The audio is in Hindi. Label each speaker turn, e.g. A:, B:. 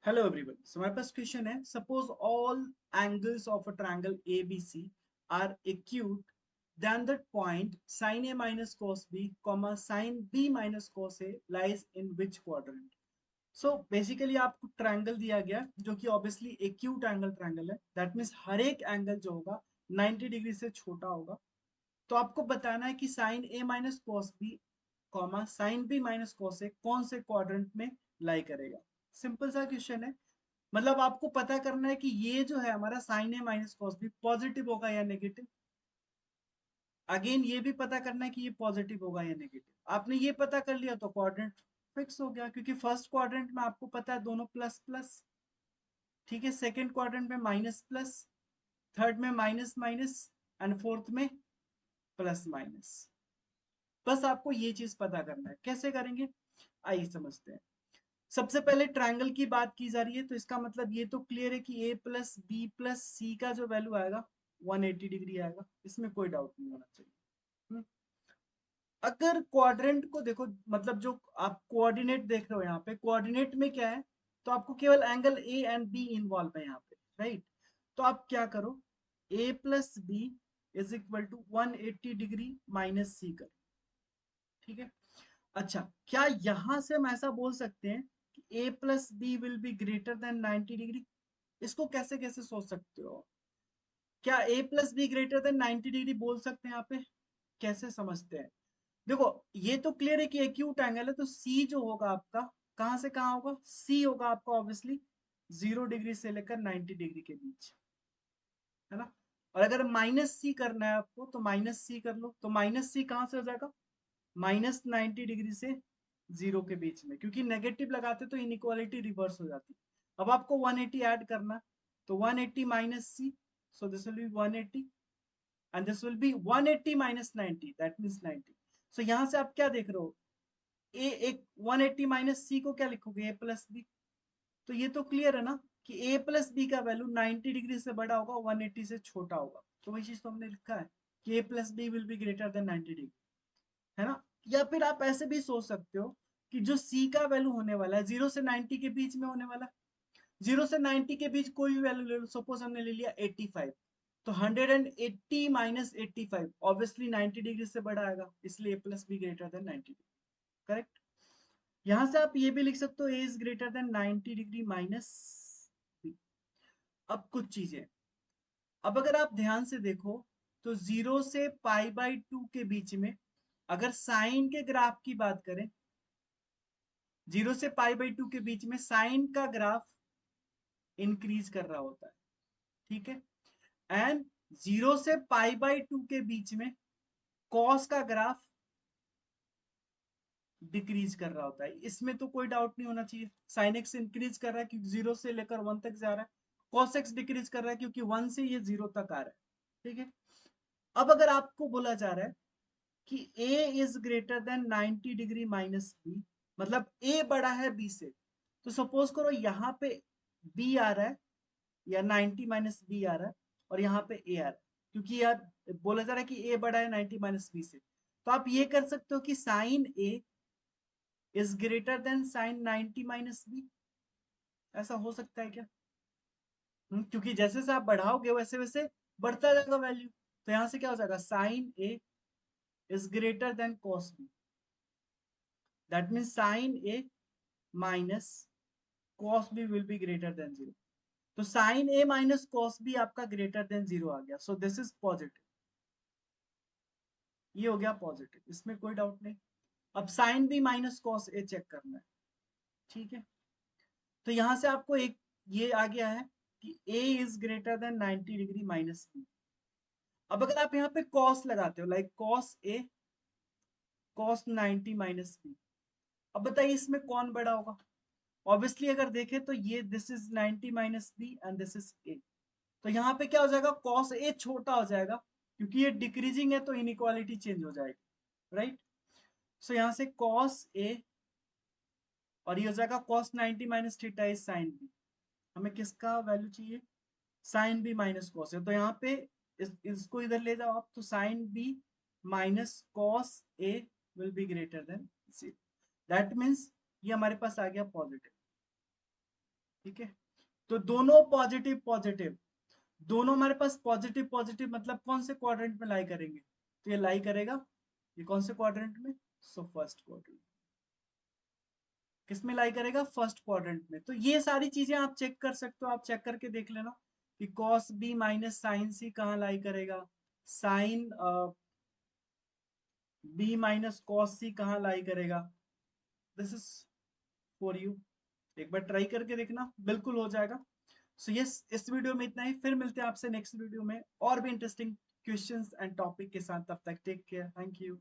A: हेलो एवरीवन, सो हमारे पास क्वेश्चन है। Suppose all angles of a triangle ABC are acute then that point sin A minus cos B, sin B minus cos A lies in which quadrant? So basically आपको ट्रायंगल दिया गया जो कि ऑब्वियसली एक्यूट एंगल ट्रायंगल है। दैट मीन्स हर एक एंगल जो होगा 90 डिग्री से छोटा होगा। तो आपको बताना है कि sin A minus cos B, sin B minus cos A कौन से क्वाड्रेंट में लाई करेगा। सिंपल सा क्वेश्चन है। मतलब आपको पता करना है कि ये जो है हमारा sign a minus cos B positive होगा या नेगेटिव। अगेन ये भी पता करना है कि ये पॉजिटिव होगा या नेगेटिव। आपने ये पता कर लिया तो क्वाड्रेंट फिक्स हो गया, क्योंकि फर्स्ट क्वाड्रेंट में आपको पता है दोनों प्लस प्लस। ठीक है, सेकेंड क्वाड्रेंट में माइनस प्लस, थर्ड में माइनस माइनस एंड फोर्थ में प्लस माइनस। बस आपको ये चीज पता करना है। कैसे करेंगे आइए समझते हैं। सबसे पहले ट्रायंगल की बात की जा रही है, तो इसका मतलब ये तो क्लियर है कि ए प्लस बी प्लस सी का जो वैल्यू आएगा 180 डिग्री आएगा। इसमें कोई डाउट नहीं होना चाहिए। हम्म। अगर क्वाड्रेंट को देखो, मतलब जो आप कोऑर्डिनेट देख रहे हो यहाँ पे, कोऑर्डिनेट में क्या है, तो आपको केवल angle A and B involve है यहाँ पे, राइट। तो आप क्या करो, A plus B is equal to 180 degree minus C करो। ठीक है। अच्छा, क्या यहां से हम ऐसा बोल सकते हैं कि a plus B will be greater than 90 degree? इसको कैसे कैसे सोच सकते हो? क्या a plus B greater than 90 degree बोल सकते हैं यहाँ पे? कैसे समझते हैं? देखो, ये तो क्लियर है कि एक्यूट एंगल है, तो c जो होगा आपका, कहां से कहां होगा? c होगा आपका ऑब्वियसली 0 डिग्री से लेकर 90 डिग्री के बीच, है ना। और अगर माइनस सी करना है आपको तो माइनस सी कर लो। तो माइनस सी कहां से हो जाएगा? -90 डिग्री से 0 के बीच में, क्योंकि नेगेटिव लगाते तो इनइक्वालिटी रिवर्स हो जाती। अब आपको 180 ऐड करना, तो 180 minus c, so this will be 180 and this will be 180 minus 90, that means 90। सो यहां से आप क्या देख रहे हो, ए एक 180 माइनस सी को क्या लिखोगे, ए प्लस बी। तो ये तो क्लियर है ना कि ए प्लस बी का वैल्यू 90 डिग्री से बड़ा होगा, 180 से छोटा होगा। तो वही चीज तो हमने लिखा है कि A plus B will be greater than 90 degree, है ना। या फिर आप ऐसे भी सोच सकते हो कि जो सी का वैल्यू होने वाला है 0 से 90 के बीच में होने वाला है। 0 से 90 के बीच कोई भी वैल्यू ले लो, सपोज हमने ले लिया 85, तो 180 माइनस 85 ऑब्वियसली 90 डिग्री से बड़ा आएगा, इसलिए A plus B greater than 90 degree. Correct. यहां से आप ये भी लिख सकते हो A is greater than 90 degree minus B. अब कुछ चीजें, अब अगर आप ध्यान से देखो, तो 0 से π/2 के बीच में अगर साइन के ग्राफ की बात करें, 0 से π/2 के बीच में साइन का ग्राफ इंक्रीज कर रहा होता है। ठीक है। एंड 0 से π/2 के बीच में कॉस का ग्राफ डिक्रीज कर रहा होता है। इसमें तो कोई डाउट नहीं होना चाहिए। साइन एक्स इंक्रीज कर रहा है क्योंकि 0 से लेकर 1 तक जा रहा है। कॉस एक्स डिक्रीज कर रहा है क्योंकि 1 से ये 0 तक आ रहा है। ठीक है। अब अगर आपको बोला जा रहा है कि a is greater than 90 degree minus b, मतलब a बड़ा है b से, तो सपोज करो यहाँ पे b आ रहा है या 90 माइनस बी आ रहा है, और यहाँ पे a आ रहा है, क्योंकि यार बोला जा रहा है कि a बड़ा है 90 माइनस बी से। तो आप ये कर सकते हो कि sine a is greater than sine 90 minus b. ऐसा हो सकता है क्या? क्योंकि जैसे जैसे आप बढ़ाओगे वैसे वैसे बढ़ता जाएगा वैल्यू। तो यहाँ से क्या हो जाएगा, sine a is greater than cos b, that mean sine a minus cos b will be greater than 0। तो sine a minus cos b आपका ग्रेटर देन 0 आ गया, सो दिस इज पॉजिटिव। ये हो गया पॉजिटिव, इसमें कोई डाउट नहीं। अब साइन बी माइनस कॉस ए चेक करना है। ठीक है। तो यहां से आपको एक ये आ गया है कि a is greater than 90 degree minus B. अब अगर आप यहाँ पे कॉस लगाते हो, like cos a cos 90 minus B, अब बताइए इसमें कौन बड़ा होगा? ऑब्वियसली अगर देखें तो ये this is 90 minus b and this is a. तो यहाँ पे क्या हो जाएगा, कॉस ए छोटा हो जाएगा, क्योंकि ये डिक्रीजिंग है तो इनइक्वालिटी चेंज हो जाएगी, राइट। सो यहाँ से कॉस ए, और ये हो जाएगा cos 90 minus theta is sine b. हमें किसका वैल्यू चाहिए? Sine b minus cos a. तो यहाँ पे इसको इधर ले जाओ आप, तो sine b minus cos a will be greater than 0। That means ये हमारे पास आ गया पॉजिटिव। ठीक है, तो दोनों पॉजिटिव पॉजिटिव, दोनों हमारे पास पॉजिटिव पॉजिटिव मतलब कौन से क्वाड्रेंट में लाई करेंगे, तो ये लाई करेगा ये कौन से क्वाड्रेंट में, सो फर्स्ट क्वाड्रेंट। किस में लाई करेगा, फर्स्ट क्वाड्रेंट में। तो ये सारी चीजें आप चेक कर सकते हो, आप चेक करके देख लेना कि कॉस बी माइनस साइन सी कहाँ लाई करेगा, साइन बी माइनस कॉस सी कहाँ लाई करेगा। दिस इज फॉर यू, एक बार ट्राई करके देखना, बिल्कुल हो जाएगा। सो यस, इस वीडियो में इतना ही, फिर मिलते हैं आपसे नेक्स्ट वीडियो में और भी इंटरेस्टिंग क्वेश्चंस एंड टॉपिक के साथ। तब तक टेक केयर, थैंक यू।